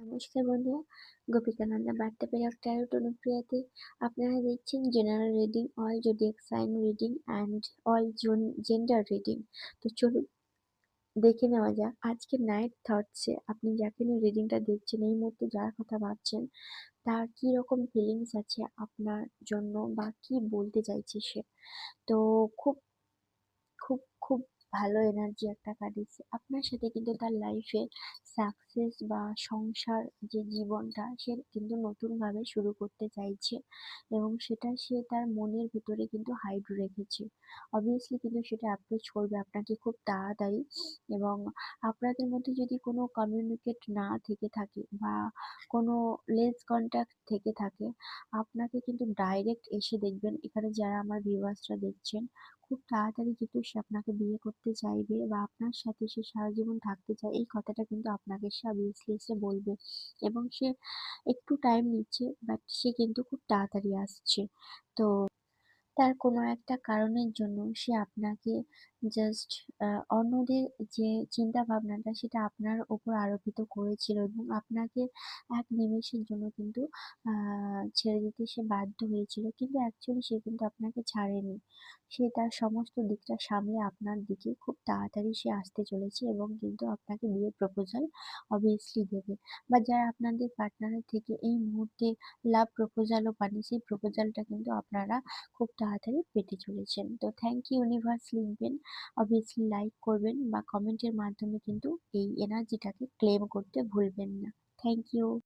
নমস্কার বন্ধুরা, গোপিকানন্দা বার্তা প্রেরক ট্যারোট অনুপ্রিয়াতে আপনারা দেখছেন general reading, all zodiac sign reading and all gender reading. তো চলুন দেখে নেওয়া যাক আজকে নাইট থটসে আপনি যাকে নিয়ে রিডিংটা দেখছেন, এই মুহূর্তে যার কথা ভাবছেন তার কি রকম ফিলিংস আছে আপনার জন্য বা কি বলতে চাইছে সে। তো খুব খুব খুব ভালো এনার্জি একটা কাটিয়েছে আপনার সাথে, কিন্তু তার লাইফে সাকসেস বা সংসার যে জীবনটা সে কিন্তু নতুন ভাবে শুরু করতে চাইছে, এবং সেটা সে তার মনের ভিতরে কিন্তু হাইড রেখেছে। অবভিয়াসলি কিন্তু সেটা অ্যাপ্রোচ করবে আপনাকে খুব তাড়াতাড়ি, এবং আপনাদের মধ্যে যদি কোনো কমিউনিকেট না থেকে থাকে বা কোনো লেস কন্ট্যাক্ট থেকে থাকে, আপনাকে কিন্তু ডাইরেক্ট এসে দেখবেন এখানে যারা আমার ভিউয়ার্সরা দেখছেন, খুব তাড়াতাড়ি কিন্তু সে আপনাকে বিয়ে করতে চাইবে বা আপনার সাথে সে সারা জীবন থাকতে চায়, এই কথাটা কিন্তু আপনাকে সে অবভিয়াসলি এসে বলবে। এবং সে একটু টাইম নিচ্ছে, বাট সে কিন্তু খুব তাড়াতাড়ি আসছে। তো তার কোনো একটা কারণের জন্য সে আপনাকে জাস্ট অন্যদের যে চিন্তা ভাবনাটা সেটা আপনার ওপর আরোপিত করেছিল, এবং আপনাকে এক নিমেষের জন্য কিন্তু ছেড়ে দিতে সে বাধ্য হয়েছিল, কিন্তু অ্যাকচুয়ালি সে কিন্তু আপনাকে ছাড়েনি। সে তার সমস্ত দিকটা সামলে আপনার দিকে খুব তাড়াতাড়ি সে আসতে চলেছে, এবং কিন্তু আপনাকে বিয়ের প্রপোজাল অবভিয়াসলি দেবে। বা যারা আপনাদের পার্টনারের থেকে এই মুহূর্তে লাভ প্রপোজালও পাননি, সেই প্রপোজালটা কিন্তু আপনারা খুব তাড়াতাড়ি পেতে চলেছেন। তো থ্যাংক ইউ ইউনিভার্স লিখবেন, অবভিয়াসলি লাইক করবেন বা কমেন্টের মাধ্যমে কিন্তু এই এনার্জিটাকে ক্লেম করতে ভুলবেন না। Thank you.